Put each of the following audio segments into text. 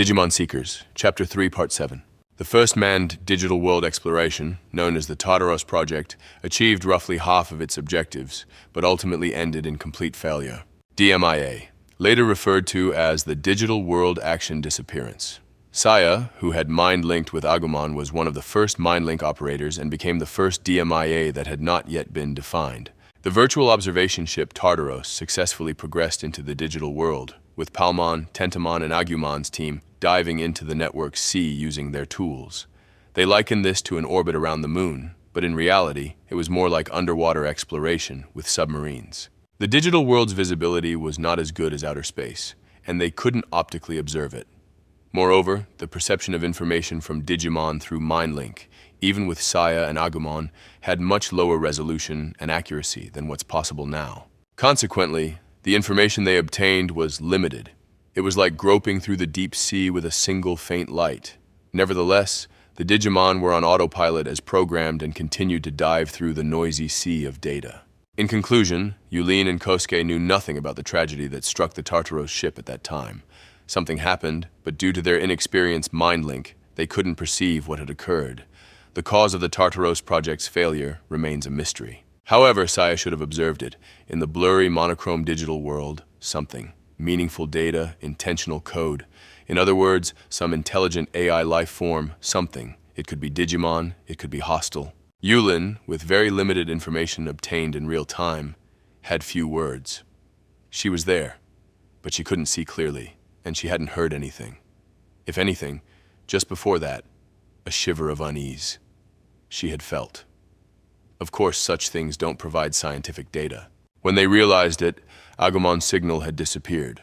Digimon Seekers, Chapter 3, Part 7. The first manned digital world exploration, known as the Tartaros project, achieved roughly half of its objectives, but ultimately ended in complete failure. DMIA, later referred to as the Digital World Action Disappearance. Saya, who had mind-linked with Agumon, was one of the first mind-link operators and became the first DMIA that had not yet been defined. The virtual observation ship Tartaros successfully progressed into the digital world, with Palmon, Tentamon, and Agumon's team diving into the network C using their tools. They likened this to an orbit around the moon, but in reality, it was more like underwater exploration with submarines. The digital world's visibility was not as good as outer space, and they couldn't optically observe it. Moreover, the perception of information from Digimon through MindLink, even with Saya and Agumon, had much lower resolution and accuracy than what's possible now. Consequently, the information they obtained was limited. It was like groping through the deep sea with a single faint light. Nevertheless, the Digimon were on autopilot as programmed and continued to dive through the noisy sea of data. In conclusion, Yulin and Kosuke knew nothing about the tragedy that struck the Tartaros ship at that time. Something happened, but due to their inexperienced mind link, they couldn't perceive what had occurred. The cause of the Tartaros project's failure remains a mystery. However, Saya should have observed it. In the blurry, monochrome digital world, something. Meaningful data, intentional code. In other words, some intelligent AI life form, something. It could be Digimon, it could be hostile. Yulin, with very limited information obtained in real time, had few words. She was there, but she couldn't see clearly, and she hadn't heard anything. If anything, just before that, a shiver of unease. She had felt. Of course, such things don't provide scientific data. When they realized it, Agumon's signal had disappeared,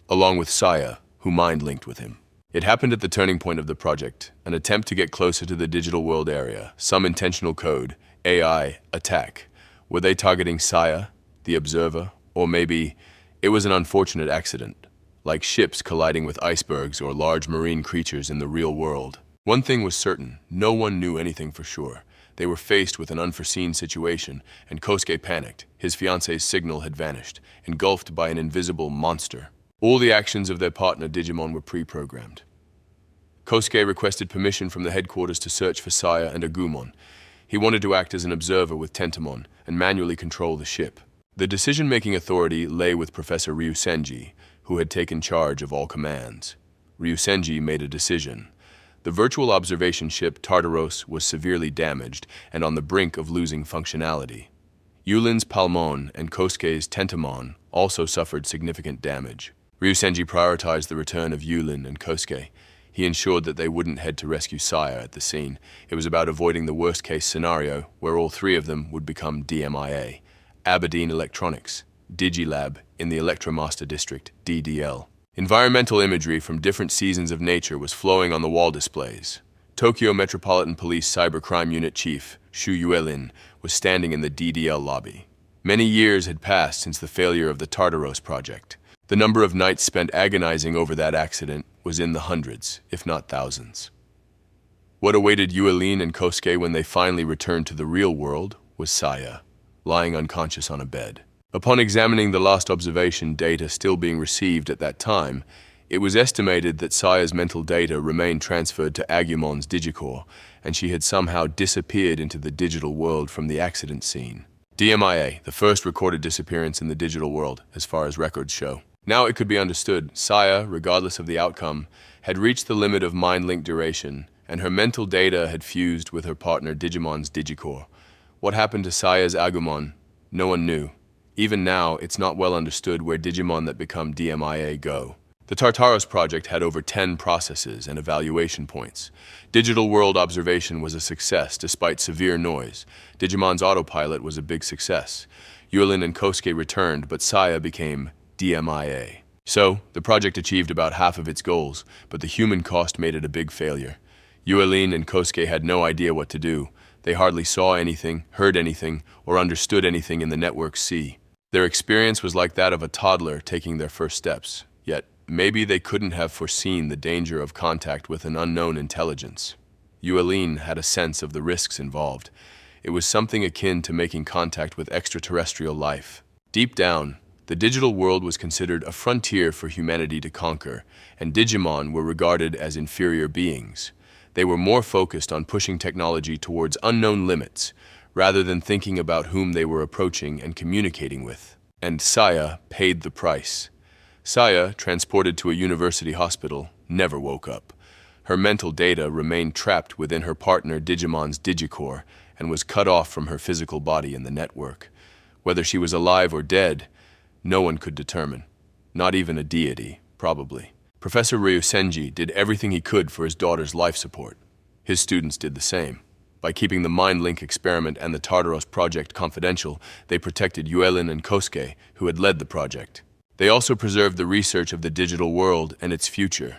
along with Saya, who mind-linked with him. It happened at the turning point of the project, an attempt to get closer to the digital world area, some intentional code, AI, attack. Were they targeting Saya, the observer, or maybe it was an unfortunate accident, like ships colliding with icebergs or large marine creatures in the real world? One thing was certain, no one knew anything for sure. They were faced with an unforeseen situation, and Kosuke panicked. His fiance's signal had vanished, engulfed by an invisible monster. All the actions of their partner Digimon were pre-programmed. Kosuke requested permission from the headquarters to search for Saya and Agumon. He wanted to act as an observer with Tentamon and manually control the ship. The decision-making authority lay with Professor Ryusenji, who had taken charge of all commands. Ryusenji made a decision. The virtual observation ship Tartaros was severely damaged and on the brink of losing functionality. Yulin's Palmon and Kosuke's Tentamon also suffered significant damage. Ryusenji prioritized the return of Yulin and Kosuke. He ensured that they wouldn't head to rescue Saya at the scene. It was about avoiding the worst-case scenario where all three of them would become DMIA, Aberdeen Electronics, Digilab in the Electromaster District, DDL. Environmental imagery from different seasons of nature was flowing on the wall displays. Tokyo Metropolitan Police Cybercrime Unit Chief Shu Yuelin was standing in the DDL lobby. Many years had passed since the failure of the Tartaros project. The number of nights spent agonizing over that accident was in the hundreds, if not thousands. What awaited Yuelin and Kosuke when they finally returned to the real world was Saya, lying unconscious on a bed. Upon examining the last observation data still being received at that time, it was estimated that Saya's mental data remained transferred to Agumon's Digicore, and she had somehow disappeared into the digital world from the accident scene. DMIA, the first recorded disappearance in the digital world, as far as records show. Now it could be understood, Saya, regardless of the outcome, had reached the limit of mind-link duration, and her mental data had fused with her partner Digimon's Digicore. What happened to Saya's Agumon? No one knew. Even now, it's not well understood where Digimon that become DMIA go. The Tartaros project had over 10 processes and evaluation points. Digital world observation was a success despite severe noise. Digimon's autopilot was a big success. Yulin and Kosuke returned, but Saya became DMIA. So, the project achieved about half of its goals, but the human cost made it a big failure. Yulin and Kosuke had no idea what to do. They hardly saw anything, heard anything, or understood anything in the network C. Their experience was like that of a toddler taking their first steps, yet maybe they couldn't have foreseen the danger of contact with an unknown intelligence. Yulin had a sense of the risks involved. It was something akin to making contact with extraterrestrial life. Deep down, The digital world was considered a frontier for humanity to conquer, and Digimon were regarded as inferior beings. They were more focused on pushing technology towards unknown limits, rather than thinking about whom they were approaching and communicating with. And Saya paid the price. Saya, transported to a university hospital, never woke up. Her mental data remained trapped within her partner Digimon's Digicore and was cut off from her physical body in the network. Whether she was alive or dead, no one could determine. Not even a deity, probably. Professor Ryusenji did everything he could for his daughter's life support. His students did the same. By keeping the Mind Link experiment and the Tartaros project confidential, they protected Yuelin and Kosuke, who had led the project. They also preserved the research of the digital world and its future.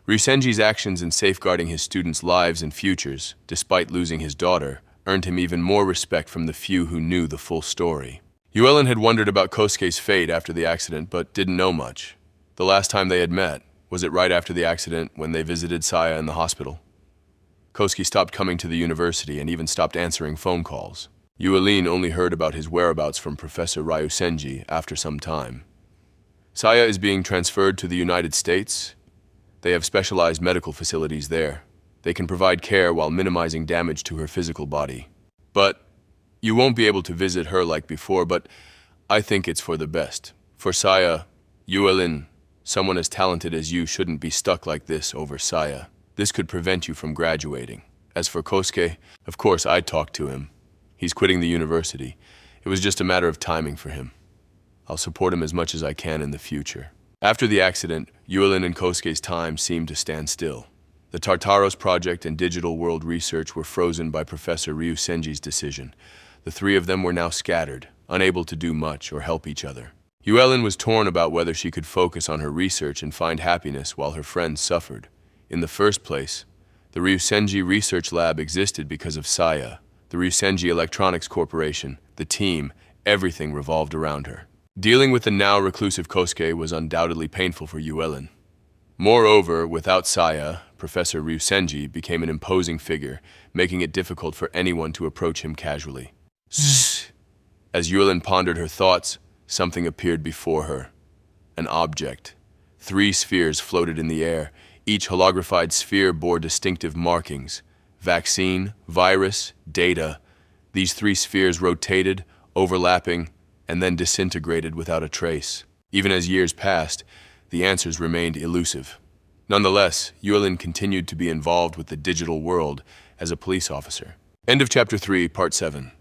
Ryusenji's actions in safeguarding his students' lives and futures, despite losing his daughter, earned him even more respect from the few who knew the full story. Yuelin had wondered about Kosuke's fate after the accident, but didn't know much. The last time they had met, was it right after the accident when they visited Saya in the hospital? Kosuke stopped coming to the university and even stopped answering phone calls. Yuelin only heard about his whereabouts from Professor Ryusenji after some time. Saya is being transferred to the United States. They have specialized medical facilities there. They can provide care while minimizing damage to her physical body. But you won't be able to visit her like before, but I think it's for the best. For Saya, Yuelin, someone as talented as you shouldn't be stuck like this over Saya. This could prevent you from graduating. As for Kosuke, of course I'd talk to him. He's quitting the university. It was just a matter of timing for him. I'll support him as much as I can in the future. After the accident, Yuelin and Kosuke's time seemed to stand still. The Tartaros project and digital world research were frozen by Professor Ryusenji's decision. The three of them were now scattered, unable to do much or help each other. Yuelin was torn about whether she could focus on her research and find happiness while her friends suffered. In the first place, the Ryusenji Research Lab existed because of Saya. The Ryusenji Electronics Corporation, the team, everything revolved around her. Dealing with the now reclusive Kosuke was undoubtedly painful for Yuelin. Moreover, without Saya, Professor Ryusenji became an imposing figure, making it difficult for anyone to approach him casually. Zzz. As Yuelin pondered her thoughts, something appeared before her. An object. 3 spheres floated in the air. Each holographied sphere bore distinctive markings. Vaccine, virus, data. These 3 spheres rotated, overlapping, and then disintegrated without a trace. Even as years passed, the answers remained elusive. Nonetheless, Yuelin continued to be involved with the digital world as a police officer. End of Chapter 3, Part 7.